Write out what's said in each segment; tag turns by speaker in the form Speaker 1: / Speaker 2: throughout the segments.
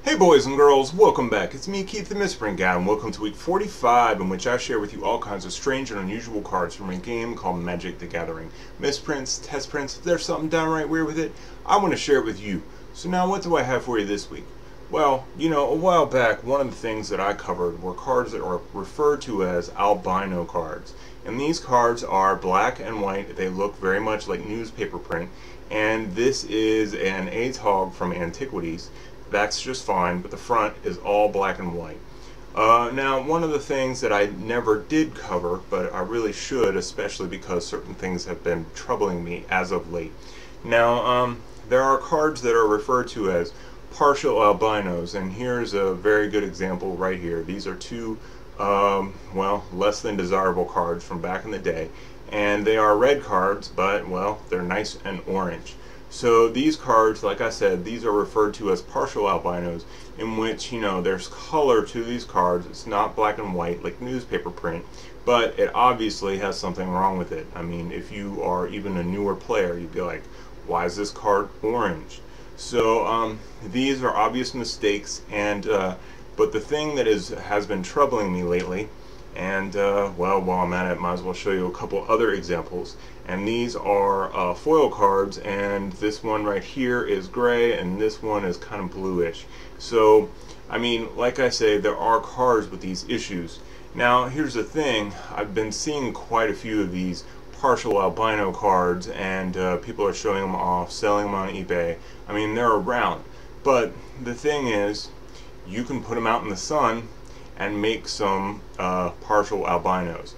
Speaker 1: Hey boys and girls, welcome back. It's me, Keith the Misprint Guy, and welcome to week 45, in which I share with you all kinds of strange and unusual cards from a game called Magic the Gathering. Misprints, test prints, if there's something downright weird with it, I want to share it with you. So now what do I have for you this week? Well, a while back, one of the things that I covered were cards that are referred to as albino cards. And these cards are black and white. They look very much like newspaper print. And this is an Hog from Antiquities. That's just fine, but the front is all black and white. Now, one of the things that I never did cover, but I really should, especially because certain things have been troubling me as of late. Now, there are cards that are referred to as partial albinos, and here's a very good example right here. These are two, well, less than desirable cards from back in the day, and they are red cards, but, well, they're nice and orange. So these cards, like I said, these are referred to as partial albinos, in which, there's color to these cards. It's not black and white like newspaper print, but it obviously has something wrong with it. I mean, if you are even a newer player, you'd be like, why is this card orange? So these are obvious mistakes, and but the thing that has been troubling me lately, and well, while I'm at it, might as well show you a couple other examples. And these are foil cards, and this one right here is gray, and this one is kind of bluish. So, I mean, like I say, there are cards with these issues. Now, here's the thing. I've been seeing quite a few of these partial albino cards, and people are showing them off, selling them on eBay. I mean, they're around. But the thing is, you can put them out in the sun and make some partial albinos.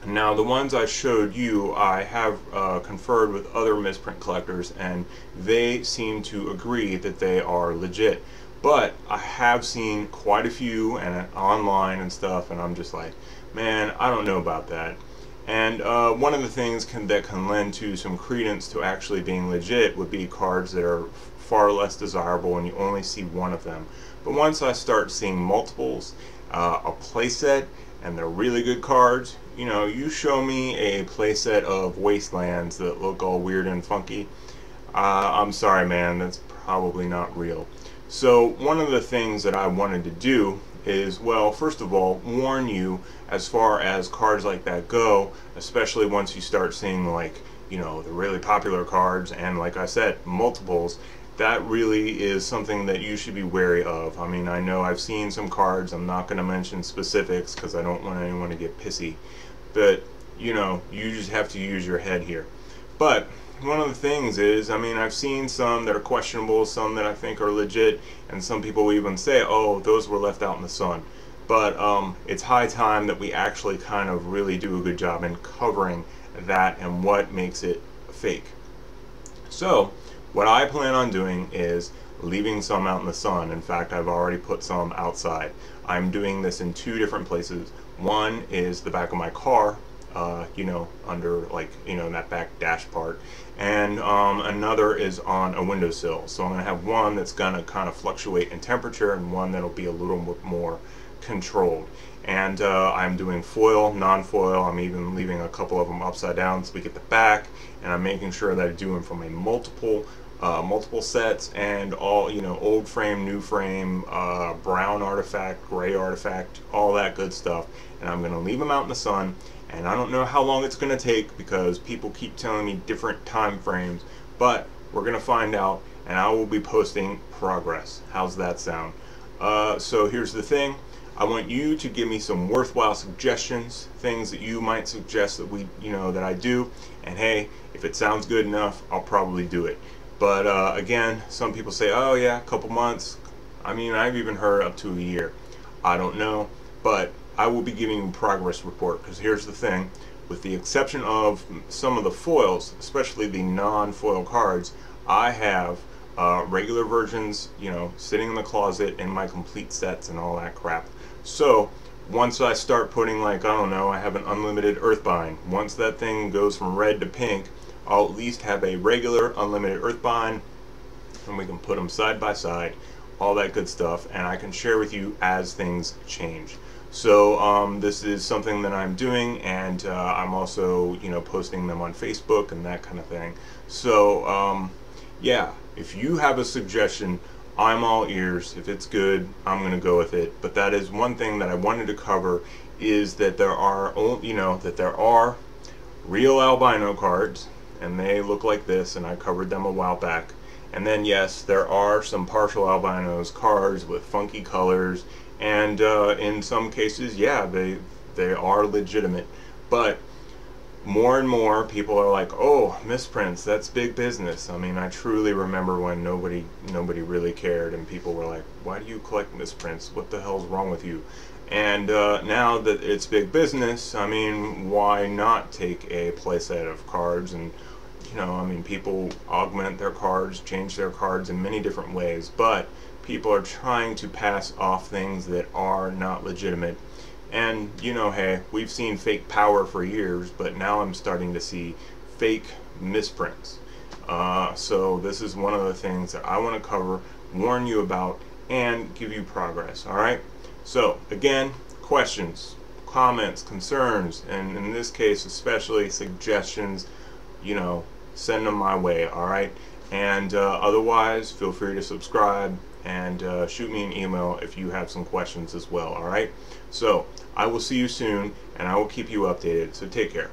Speaker 1: Now, the ones I showed you, I have conferred with other misprint collectors, and they seem to agree that they are legit. But I have seen quite a few and online and stuff, and I'm just like, man, I don't know about that. And one of the things that can lend to some credence to actually being legit would be cards that are far less desirable and you only see one of them. But once I start seeing multiples, a playset, and they're really good cards, you show me a playset of Wastelands that look all weird and funky, I'm sorry, man, that's probably not real. So one of the things that I wanted to do is, well, first of all, warn you as far as cards like that go, especially once you start seeing, like, the really popular cards and, like I said, multiples. That really is something that you should be wary of. I mean, I know I've seen some cards, I'm not going to mention specifics because I don't want anyone to get pissy, but you just have to use your head here. But one of the things is, I mean, I've seen some that are questionable, some that I think are legit, and some people even say, oh, those were left out in the sun. But it's high time that we actually kind of really do a good job in covering that and what makes it fake. So what I plan on doing is leaving some out in the sun. In fact, I've already put some outside. I'm doing this in two different places. One is the back of my car, under, like, that back dash part, and another is on a windowsill. So I'm going to have one that's going to kind of fluctuate in temperature and one that'll be a little bit more controlled. And I'm doing foil, non-foil. I'm even leaving a couple of them upside down so we get the back, and I'm making sure that I do them from a multiple sets, and all, old frame, new frame, brown artifact, gray artifact, all that good stuff. And I'm going to leave them out in the sun, and I don't know how long it's going to take because people keep telling me different time frames, but we're going to find out, and I will be posting progress. How's that sound? So here's the thing. I want you to give me some worthwhile suggestions, things that you might suggest that that I do, and hey, if it sounds good enough, I'll probably do it. But again, some people say, oh yeah, a couple months. I mean, I've even heard up to a year. I don't know, but I will be giving you a progress report, because here's the thing. With the exception of some of the foils, especially the non-foil cards, I have regular versions, sitting in the closet in my complete sets and all that crap. So once I start putting, like, I don't know, I have an unlimited Earthbind. Once that thing goes from red to pink, I'll at least have a regular unlimited Earthbind, and we can put them side by side, all that good stuff, and I can share with you as things change. So this is something that I'm doing, and I'm also, posting them on Facebook and that kind of thing. So yeah, if you have a suggestion I'm all ears. If it's good, I'm going to go with it. But that is one thing that I wanted to cover, is that there are, that there are real albino cards, and they look like this, and I covered them a while back. And then yes, there are some partial albinos cards with funky colors, and in some cases, yeah, they are legitimate. But more and more people are like, oh, misprints, that's big business. I mean, I truly remember when nobody really cared, and people were like, why do you collect misprints? What the hell's wrong with you? And now that it's big business, I mean, why not take a playset of cards? And I mean, people augment their cards, change their cards in many different ways, but people are trying to pass off things that are not legitimate. And hey, we've seen fake power for years, but now I'm starting to see fake misprints. So this is one of the things that I want to cover, warn you about, and give you progress. Alright? So again, questions, comments, concerns, and in this case especially suggestions, send them my way. Alright? And otherwise, feel free to subscribe and shoot me an email if you have some questions as well. Alright? So I will see you soon, and I will keep you updated. So take care.